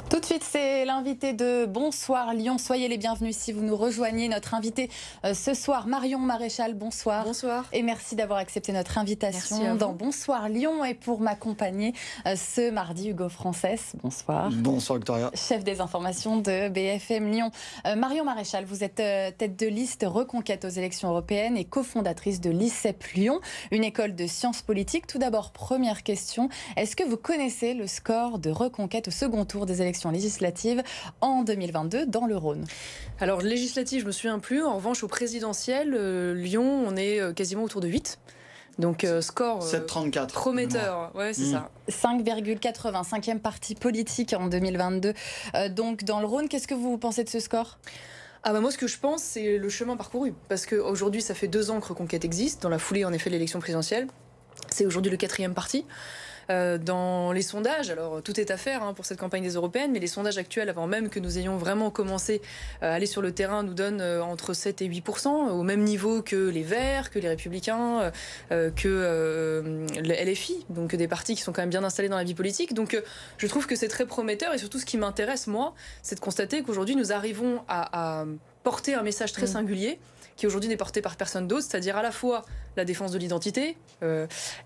Tout de suite, c'est l'invité de Bonsoir Lyon. Soyez les bienvenus si vous nous rejoignez. Notre invité ce soir, Marion Maréchal, bonsoir. Bonsoir. Et merci d'avoir accepté notre invitation dans Bonsoir Lyon. Et pour m'accompagner ce mardi, Hugo Frances, bonsoir. Bonsoir Victoria. Chef des informations de BFM Lyon. Marion Maréchal, vous êtes tête de liste Reconquête aux élections européennes et cofondatrice de l'ICEP Lyon, une école de sciences politiques. Tout d'abord, première question, est-ce que vous connaissez le score de Reconquête au second tour des élections législatives en 2022 dans le Rhône? Alors, législative, je me souviens plus. En revanche, au présidentiel, Lyon, on est quasiment autour de 8. Donc, score 7,34. Prometteur. Ouais, c'est ça. 5,80, cinquième parti politique en 2022. Donc, dans le Rhône, qu'est-ce que vous pensez de ce score ? Moi, ce que je pense, c'est le chemin parcouru. Parce qu'aujourd'hui, ça fait 2 ans que Reconquête existe, dans la foulée, en effet, de l'élection présidentielle. C'est aujourd'hui le 4e parti. Dans les sondages, alors tout est à faire pour cette campagne des européennes, mais les sondages actuels, avant même que nous ayons vraiment commencé à aller sur le terrain, nous donnent entre 7 et 8%, au même niveau que les Verts, que les Républicains, que le LFI, donc des partis qui sont quand même bien installés dans la vie politique. Donc je trouve que c'est très prometteur, et surtout ce qui m'intéresse, moi, c'est de constater qu'aujourd'hui nous arrivons à porter un message très singulier, qui aujourd'hui n'est porté par personne d'autre, c'est-à-dire à la fois la défense de l'identité,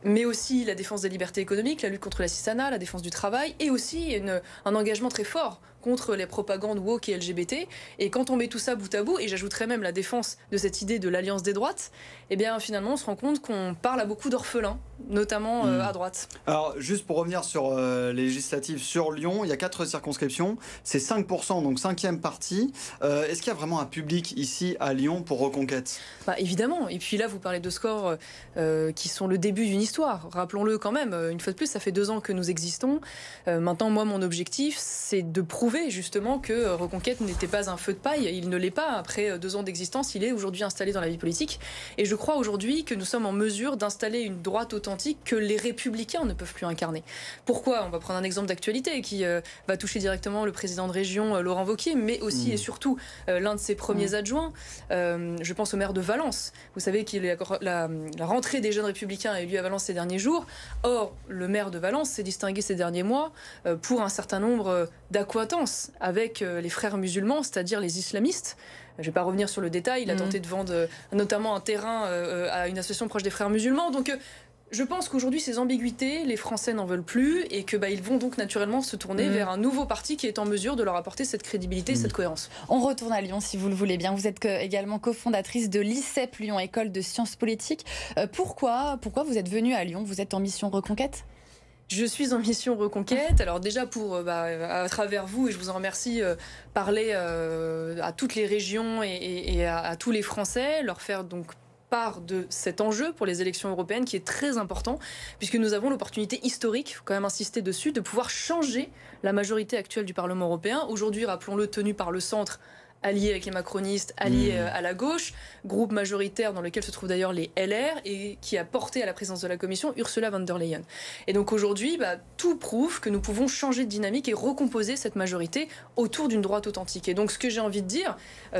mais aussi la défense des libertés économiques, la lutte contre l'assistanat, la défense du travail, et aussi un engagement très fort contre les propagandes woke et LGBT. Et quand on met tout ça bout à bout, et j'ajouterais même la défense de cette idée de l'alliance des droites, eh bien finalement on se rend compte qu'on parle à beaucoup d'orphelins, notamment à droite. Alors juste pour revenir sur les législatives sur Lyon, il y a 4 circonscriptions, c'est 5%, donc 5e parti. Est-ce qu'il y a vraiment un public ici à Lyon pour Reconquête ? Évidemment, et puis là vous parlez de scores qui sont le début d'une histoire, rappelons-le quand même, une fois de plus ça fait 2 ans que nous existons. Maintenant moi mon objectif c'est de prouver justement que Reconquête n'était pas un feu de paille. Il ne l'est pas. Après 2 ans d'existence, il est aujourd'hui installé dans la vie politique. Et je crois aujourd'hui que nous sommes en mesure d'installer une droite authentique que les républicains ne peuvent plus incarner. Pourquoi ? On va prendre un exemple d'actualité qui va toucher directement le président de région, Laurent Wauquiez, mais aussi et surtout l'un de ses premiers adjoints. Je pense au maire de Valence. Vous savez que la rentrée des jeunes républicains a eu lieu à Valence ces derniers jours. Or, le maire de Valence s'est distingué ces derniers mois pour un certain nombre d'accointances avec les frères musulmans, c'est-à-dire les islamistes. Je ne vais pas revenir sur le détail, il a tenté de vendre notamment un terrain à une association proche des frères musulmans. Donc je pense qu'aujourd'hui ces ambiguïtés, les Français n'en veulent plus et que ils vont donc naturellement se tourner vers un nouveau parti qui est en mesure de leur apporter cette crédibilité, cette cohérence. On retourne à Lyon si vous le voulez bien. Vous êtes également cofondatrice de l'ICEP Lyon, école de sciences politiques. Pourquoi vous êtes venue à Lyon ? Vous êtes en mission Reconquête ? Je suis en mission Reconquête. Alors déjà pour, à travers vous, et je vous en remercie, parler à toutes les régions et à tous les Français, leur faire donc part de cet enjeu pour les élections européennes qui est très important, puisque nous avons l'opportunité historique, il faut quand même insister dessus, de pouvoir changer la majorité actuelle du Parlement européen. Aujourd'hui, rappelons-le, tenue par le centre, allié avec les macronistes, allié à la gauche, groupe majoritaire dans lequel se trouvent d'ailleurs les LR et qui a porté à la présidence de la Commission Ursula von der Leyen. Et donc aujourd'hui, tout prouve que nous pouvons changer de dynamique et recomposer cette majorité autour d'une droite authentique. Et donc ce que j'ai envie de dire,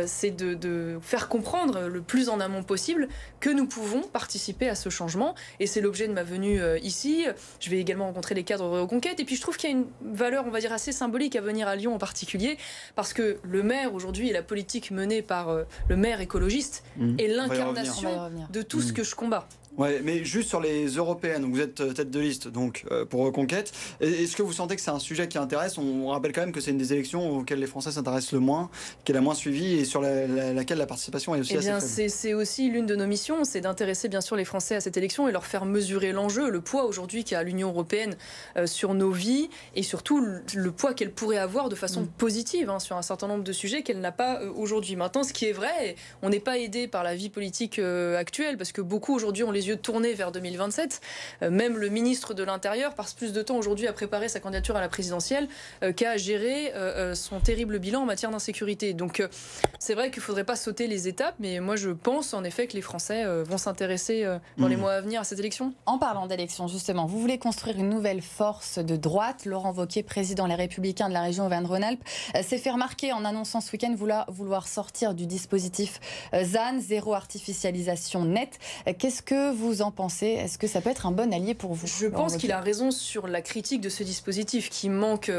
c'est de faire comprendre le plus en amont possible que nous pouvons participer à ce changement. Et c'est l'objet de ma venue ici. Je vais également rencontrer les cadres de Reconquête. Et puis je trouve qu'il y a une valeur, on va dire, assez symbolique à venir à Lyon en particulier, parce que le maire aujourd'hui, la politique menée par le maire écologiste est l'incarnation de tout ce que je combats. Ouais, mais juste sur les européennes, vous êtes tête de liste donc pour Reconquête. Est-ce que vous sentez que c'est un sujet qui intéresse ? On rappelle quand même que c'est une des élections auxquelles les Français s'intéressent le moins, qu'elle a moins suivie et sur laquelle la participation est aussi assez faible. C'est aussi l'une de nos missions, c'est d'intéresser bien sûr les Français à cette élection et leur faire mesurer l'enjeu, le poids aujourd'hui qu'a l'Union européenne sur nos vies et surtout le poids qu'elle pourrait avoir de façon positive sur un certain nombre de sujets qu'elle n'a pas aujourd'hui. Maintenant, ce qui est vrai, on n'est pas aidé par la vie politique actuelle parce que beaucoup aujourd'hui ont les yeux tournés vers 2027. Même le ministre de l'Intérieur passe plus de temps aujourd'hui à préparer sa candidature à la présidentielle qu'à gérer son terrible bilan en matière d'insécurité. Donc c'est vrai qu'il ne faudrait pas sauter les étapes, mais moi je pense en effet que les Français vont s'intéresser dans les mois à venir à cette élection. En parlant d'élection, justement, vous voulez construire une nouvelle force de droite. Laurent Wauquiez, président Les Républicains de la région Auvergne-Rhône-Alpes, s'est fait remarquer en annonçant ce week-end vouloir sortir du dispositif ZAN, zéro artificialisation nette. Qu'est-ce que vous en pensez? Est-ce que ça peut être un bon allié pour vous? Je pense qu'il a raison sur la critique de ce dispositif qui manque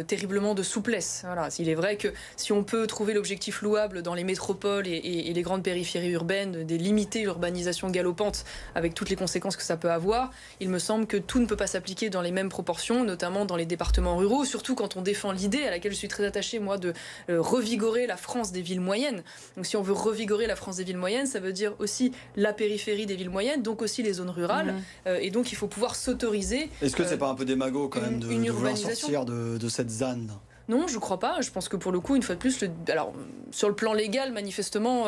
terriblement de souplesse. Voilà. Il est vrai que si on peut trouver l'objectif louable dans les métropoles et les grandes périphéries urbaines, des limiter l'urbanisation galopante avec toutes les conséquences que ça peut avoir, il me semble que tout ne peut pas s'appliquer dans les mêmes proportions, notamment dans les départements ruraux, surtout quand on défend l'idée à laquelle je suis très attachée, moi, de revigorer la France des villes moyennes. Donc si on veut revigorer la France des villes moyennes, ça veut dire aussi la périphérie des villes moyennes, donc aussi les zones rurales. Et donc il faut pouvoir s'autoriser. Est-ce que c'est pas un peu démago quand même de vouloir sortir de cette ZAN? Non, je crois pas. Je pense que pour le coup, une fois de plus, alors sur le plan légal, manifestement,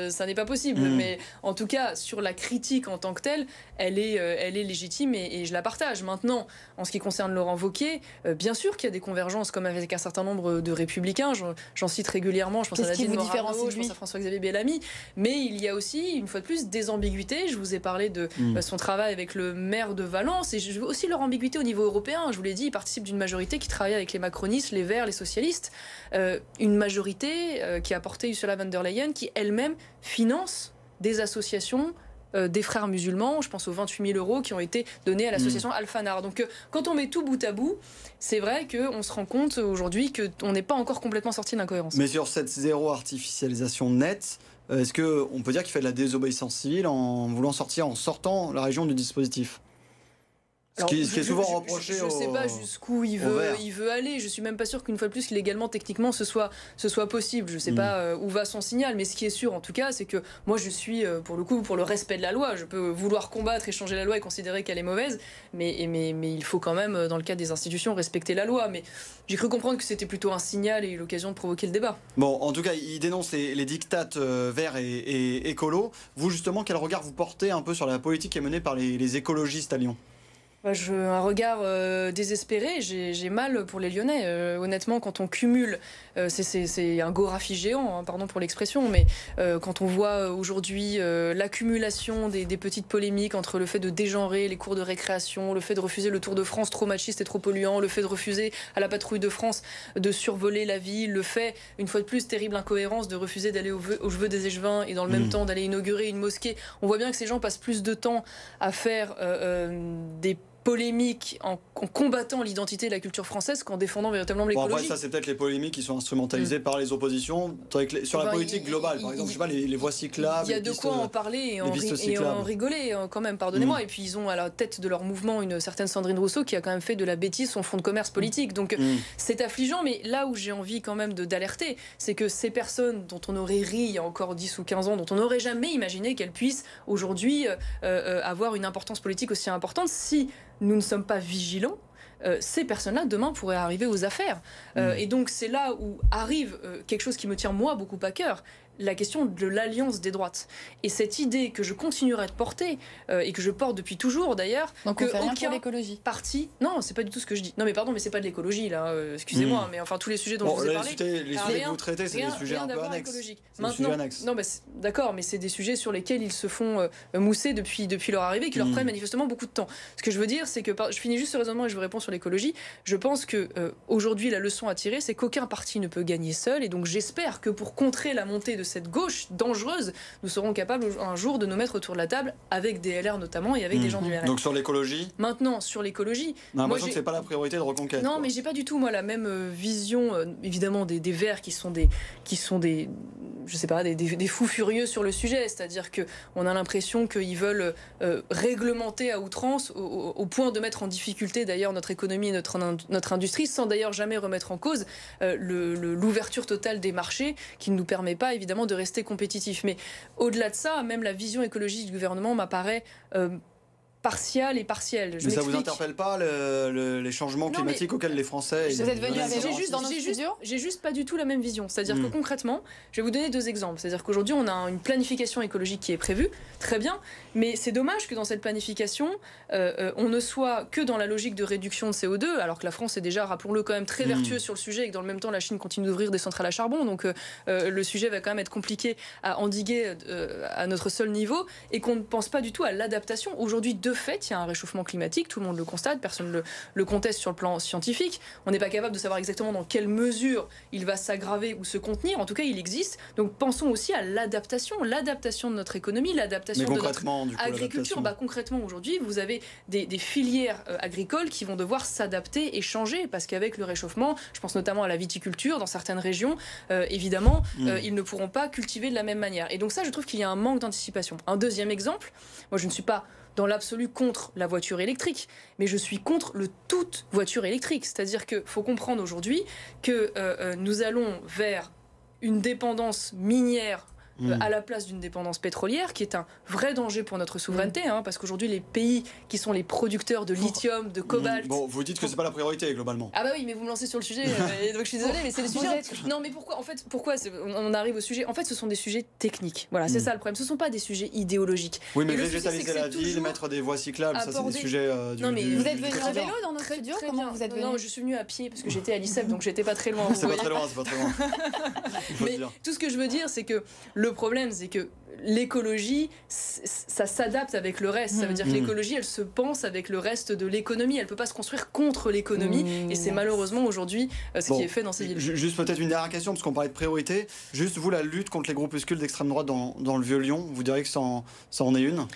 ça n'est pas possible. Mais en tout cas, sur la critique en tant que telle, elle est légitime et je la partage. Maintenant, en ce qui concerne Laurent Wauquiez, bien sûr qu'il y a des convergences, comme avec un certain nombre de républicains. J'en cite régulièrement. Je pense à Nadine Morano, je pense à François-Xavier Bellamy. Mais il y a aussi, une fois de plus, des ambiguïtés. Je vous ai parlé de son travail avec le maire de Valence et je veux aussi leur ambiguïté au niveau européen. Je vous l'ai dit, il participe d'une majorité qui travaille avec les macronistes, les Verts, les socialistes, une majorité qui a porté Ursula von der Leyen, qui elle-même finance des associations des frères musulmans. Je pense aux 28 000 € qui ont été donnés à l'association Al-Fanar. Donc quand on met tout bout à bout, c'est vrai qu'on se rend compte aujourd'hui qu'on n'est pas encore complètement sorti de l'incohérence. Mais sur cette zéro artificialisation nette, est-ce qu'on peut dire qu'il fait de la désobéissance civile en voulant sortir, en sortant la région du dispositif? Ce qui est souvent reproché. Je ne sais pas jusqu'où il veut aller. Je suis même pas sûr qu'une fois de plus, légalement, techniquement, ce soit possible. Je ne sais pas où va son signal, mais ce qui est sûr, en tout cas, c'est que moi, je suis pour le coup pour le respect de la loi. Je peux vouloir combattre et changer la loi et considérer qu'elle est mauvaise, mais il faut quand même, dans le cadre des institutions, respecter la loi. Mais j'ai cru comprendre que c'était plutôt un signal et l'occasion de provoquer le débat. Bon, en tout cas, il dénonce les dictates verts et écolos. Vous, justement, quel regard vous portez un peu sur la politique qui est menée par les écologistes à Lyon? Un regard désespéré, j'ai mal pour les Lyonnais. Honnêtement, quand on cumule, c'est un Gorafi géant, hein, pardon pour l'expression, mais quand on voit aujourd'hui l'accumulation des petites polémiques entre le fait de dégenrer les cours de récréation, le fait de refuser le Tour de France trop machiste et trop polluant, le fait de refuser à la patrouille de France de survoler la ville, le fait, une fois de plus, terrible incohérence, de refuser d'aller aux vœux des échevins et dans le même temps d'aller inaugurer une mosquée. On voit bien que ces gens passent plus de temps à faire des polémiques en combattant l'identité et la culture française qu'en défendant véritablement l'écologie. Après, ça, c'est peut-être les polémiques qui sont instrumentalisées par les oppositions. Sur la politique globale, par exemple, je sais pas, les voies cyclables. Il y a de quoi en parler et en rigoler quand même, pardonnez-moi. Et puis, ils ont à la tête de leur mouvement une certaine Sandrine Rousseau qui a quand même fait de la bêtise son fonds de commerce politique. Donc, c'est affligeant, mais là où j'ai envie quand même d'alerter, c'est que ces personnes dont on aurait ri il y a encore 10 ou 15 ans, dont on n'aurait jamais imaginé qu'elles puissent aujourd'hui avoir une importance politique aussi importante, si nous ne sommes pas vigilants, ces personnes-là, demain, pourraient arriver aux affaires. Et donc, c'est là où arrive quelque chose qui me tient, moi, beaucoup à cœur, la question de l'alliance des droites. Et cette idée que je continuerai de porter, et que je porte depuis toujours, d'ailleurs, donc que on fait rien pour l'écologie. Parti... Non, c'est pas du tout ce que je dis. Non, mais pardon, mais c'est pas de l'écologie, là. Excusez-moi, mais enfin, tous les sujets dont je vous ai parlé... Les sujets que vous traitez, c'est des sujets un peu annexes. Maintenant, non, bah, d'accord, mais c'est des sujets sur lesquels ils se font mousser depuis leur arrivée, qui leur prennent manifestement beaucoup de temps. Ce que je veux dire, c'est que... Je finis juste ce raisonnement et je vous réponds sur l'écologie. Je pense que aujourd'hui, la leçon à tirer, c'est qu'aucun parti ne peut gagner seul. Et donc, j'espère que pour contrer la montée de cette gauche dangereuse, nous serons capables un jour de nous mettre autour de la table avec des LR notamment et avec des gens du RN. Donc sur l'écologie. Maintenant, sur l'écologie, on a l'impression que c'est pas la priorité de Reconquête. Non, mais j'ai pas du tout moi la même vision évidemment des Verts qui sont des je sais pas, des fous furieux sur le sujet, c'est-à-dire que on a l'impression qu'ils veulent réglementer à outrance au point de mettre en difficulté d'ailleurs notre économie et notre industrie, sans d'ailleurs jamais remettre en cause l'ouverture totale des marchés qui ne nous permet pas évidemment de rester compétitifs. Mais au-delà de ça, même la vision écologique du gouvernement m'apparaît partielle et partielle. Mais ça vous interpelle pas les changements climatiques auxquels les Français... Vous êtes venu avec J'ai juste pas du tout la même vision. C'est-à-dire que concrètement, je vais vous donner 2 exemples. C'est-à-dire qu'aujourd'hui, on a une planification écologique qui est prévue, très bien, mais c'est dommage que dans cette planification, on ne soit que dans la logique de réduction de CO2, alors que la France est déjà, rappelons-le, quand même très vertueuse sur le sujet et que dans le même temps, la Chine continue d'ouvrir des centrales à charbon. Donc le sujet va quand même être compliqué à endiguer à notre seul niveau et qu'on ne pense pas du tout à l'adaptation. Aujourd'hui, de fait, il y a un réchauffement climatique, tout le monde le constate, personne ne le conteste sur le plan scientifique. On n'est pas capable de savoir exactement dans quelle mesure il va s'aggraver ou se contenir. En tout cas, il existe. Donc pensons aussi à l'adaptation de notre économie, l'adaptation de notre agriculture. Concrètement, aujourd'hui, vous avez des filières agricoles qui vont devoir s'adapter et changer, parce qu'avec le réchauffement, je pense notamment à la viticulture, dans certaines régions, évidemment, ils ne pourront pas cultiver de la même manière. Et donc ça, je trouve qu'il y a un manque d'anticipation. Un deuxième exemple, moi je ne suis pas dans l'absolu contre la voiture électrique, mais je suis contre le toute voiture électrique. C'est-à-dire qu'il faut comprendre aujourd'hui que nous allons vers une dépendance minière à la place d'une dépendance pétrolière, qui est un vrai danger pour notre souveraineté, parce qu'aujourd'hui les pays qui sont les producteurs de lithium, de cobalt... Bon, vous dites que c'est pas la priorité globalement. Ah bah oui, mais vous me lancez sur le sujet, donc je suis désolée, mais c'est le sujet... Non mais pourquoi on arrive au sujet? En fait, ce sont des sujets techniques, voilà, c'est ça le problème, ce sont pas des sujets idéologiques. Oui, mais végétaliser la ville, mettre des voies cyclables, ça c'est des sujets Non mais vous êtes venu en vélo dans notre studio? Comment vous êtes venu? Non, je suis venue à pied, parce que j'étais à l'ICEP, donc j'étais pas très loin. C'est pas très loin. Mais tout ce que je veux dire, c'est que le problème, c'est que l'écologie, ça s'adapte avec le reste. Ça veut dire que l'écologie, elle se pense avec le reste de l'économie. Elle ne peut pas se construire contre l'économie. Et c'est malheureusement aujourd'hui ce qui est fait dans ces villes. Juste peut-être une dernière question, parce qu'on parlait de priorité. Juste, vous, la lutte contre les groupuscules d'extrême droite dans le Vieux-Lyon, vous diriez que ça en est une?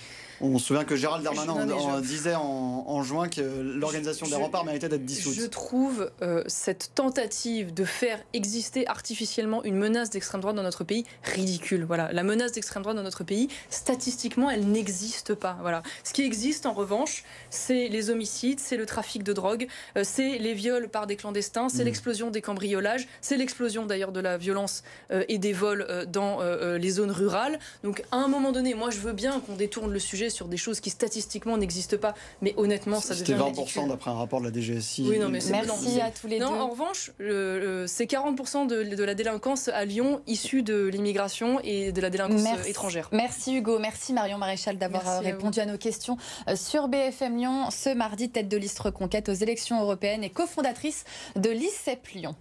On se souvient que Gérald Darmanin disait en juin que l'organisation des remparts méritait d'être dissoute. Je trouve cette tentative de faire exister artificiellement une menace d'extrême droite dans notre pays ridicule. Voilà. La menace d'extrême droite dans notre pays, statistiquement, elle n'existe pas. Voilà. Ce qui existe, en revanche, c'est les homicides, c'est le trafic de drogue, c'est les viols par des clandestins, c'est l'explosion des cambriolages, c'est l'explosion d'ailleurs de la violence et des vols dans les zones rurales. Donc à un moment donné, moi je veux bien qu'on détourne le sujet sur des choses qui statistiquement n'existent pas, mais honnêtement ça devient ridicule. C'était 20% d'après un rapport de la DGSI. Oui, non, mais merci à tous les deux. En revanche, c'est 40% de la délinquance à Lyon issue de l'immigration et de la délinquance étrangère. Merci Hugo, merci Marion Maréchal d'avoir répondu à nos questions sur BFM Lyon ce mardi, tête de liste Reconquête aux élections européennes et cofondatrice de l'ICEP Lyon.